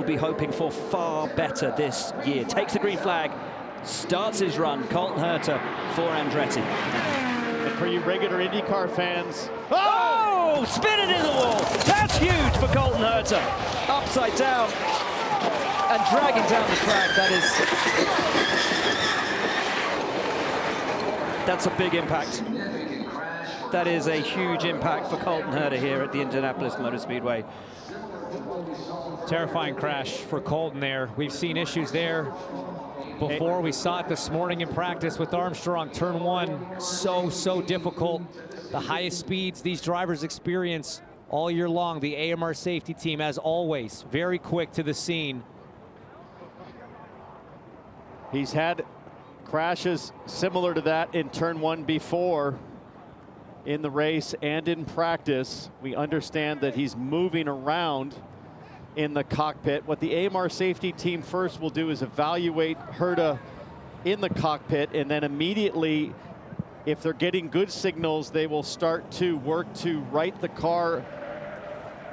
be hoping for far better this year. Takes the green flag, starts his run. Colton Herta for Andretti. And for you regular Indycar fans, oh, spin it in the wall. That's huge for Colton Herta. Upside down and dragging down the track. That's a big impact. That is a huge impact for Colton Herta here at the Indianapolis Motor Speedway. Terrifying crash for Colton there. We've seen issues there before. We saw it this morning in practice with Armstrong. Turn one, so difficult. The highest speeds these drivers experience all year long. The AMR safety team, as always, very quick to the scene. He's had crashes similar to that in turn one before in the race and in practice. We understand that he's moving around in the cockpit. What the AMR safety team first will do is evaluate Herta in the cockpit, and then immediately, if they're getting good signals, they will start to work to right the car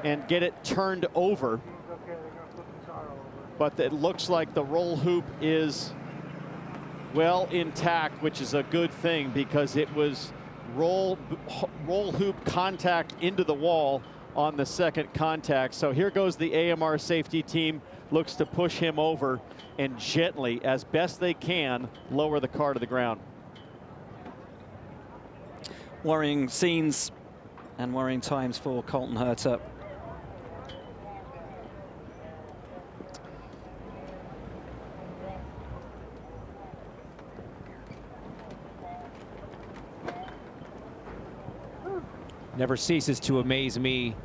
and get it turned over. But it looks like the roll hoop is well intact, which is a good thing because it was roll hoop contact into the wall on the second contact. So here goes the AMR safety team, looks to push him over and gently, as best they can, lower the car to the ground. Worrying scenes and worrying times for Colton Herta. Never ceases to amaze me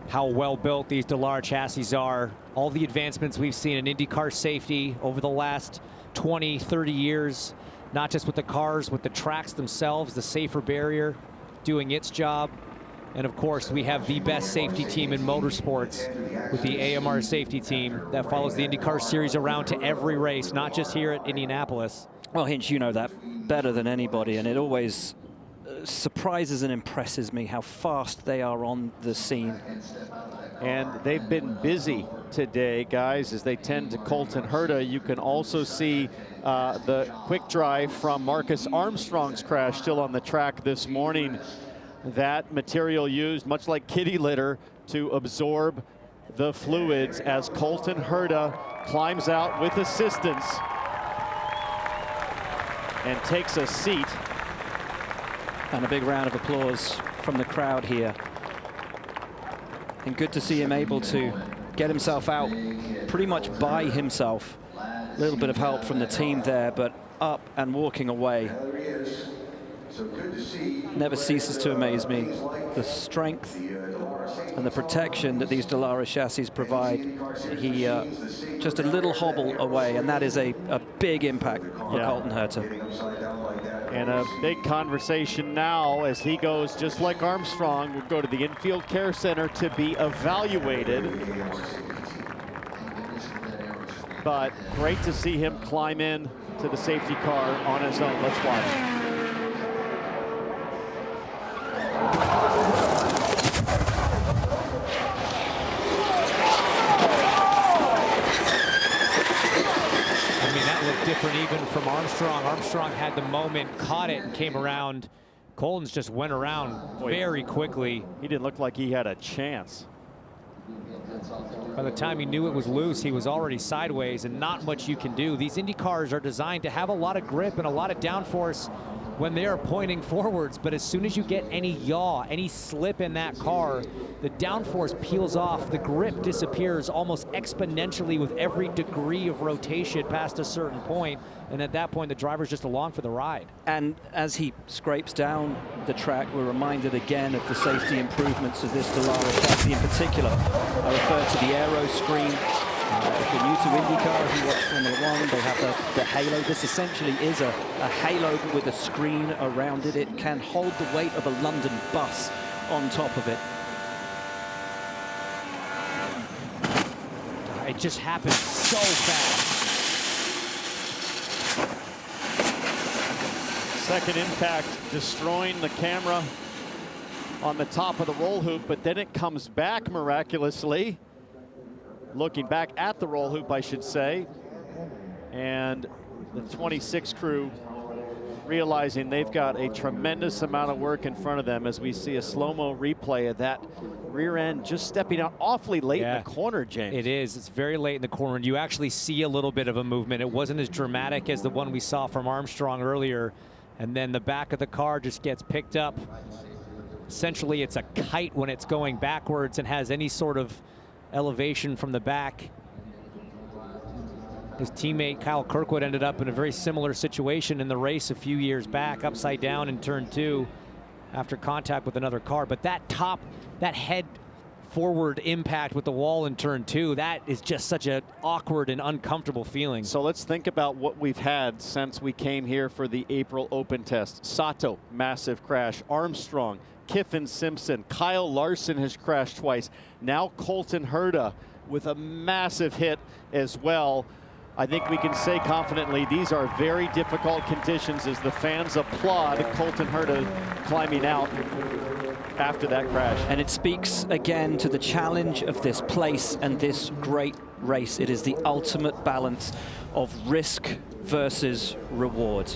how well built these Dallara chassis are. All the advancements we've seen in IndyCar safety over the last 20, 30 years, not just with the cars, with the tracks themselves, the safer barrier doing its job. And of course, we have the best safety team in motorsports with the AMR safety team that follows the IndyCar series around to every race, not just here at Indianapolis. Well, Hinch, you know that better than anybody, and it always surprises and impresses me how fast they are on the scene. And they've been busy today, guys, as they tend to Colton Herta. You can also see the quick drive from Marcus Armstrong's crash still on the track this morning. That material used, much like kitty litter, to absorb the fluids as Colton Herta climbs out with assistance and takes a seat. And a big round of applause from the crowd here. And good to see him able to get himself out pretty much by himself. A little bit of help from the team there, but up and walking away. Never ceases to amaze me. The strength and the protection that these Dallara chassis provide. He just a little hobble away, and that is a big impact for Colton Herta. And a big conversation now as he goes, just like Armstrong, will go to the infield care center to be evaluated. But great to see him climb in to the safety car on his own. Let's watch. Different even from Armstrong. Armstrong had the moment, caught it, and came around. Colton's just went around very quickly. He didn't look like he had a chance. By the time he knew it was loose, he was already sideways, and not much you can do. These Indy cars are designed to have a lot of grip and a lot of downforce when they are pointing forwards, but as soon as you get any yaw, any slip in that car, the downforce peels off, the grip disappears almost exponentially with every degree of rotation past a certain point, and at that point the driver's just along for the ride. And as he scrapes down the track, we're reminded again of the safety improvements of this Dallara chassis in particular. I refer to the aero screen. If you're new to Indycar, if you watch Formula One, they have the halo. This essentially is a halo with a screen around it. It can hold the weight of a London bus on top of it. It just happened so fast. Second impact destroying the camera on the top of the roll hoop, but then it comes back miraculously. looking back at the roll hoop, I should say. And the 26 crew realizing they've got a tremendous amount of work in front of them as we see a slow-mo replay of that rear end just stepping out awfully late in the corner, James. It is. It's very late in the corner, and you actually see a little bit of a movement. It wasn't as dramatic as the one we saw from Armstrong earlier, and then the back of the car just gets picked up. Essentially, it's a kite when it's going backwards and has any sort of elevation from the back. His teammate Kyle Kirkwood ended up in a very similar situation in the race a few years back, upside down in turn 2 after contact with another car. But that head forward impact with the wall in turn 2, that is just such an awkward and uncomfortable feeling. So let's think about what we've had since we came here for the April Open test. Sato, massive crash. Armstrong, Kiffin Simpson, Kyle Larson has crashed twice. Now Colton Herta with a massive hit as well. I think we can say confidently these are very difficult conditions as the fans applaud Colton Herta climbing out after that crash. And it speaks again to the challenge of this place and this great race. It is the ultimate balance of risk versus reward.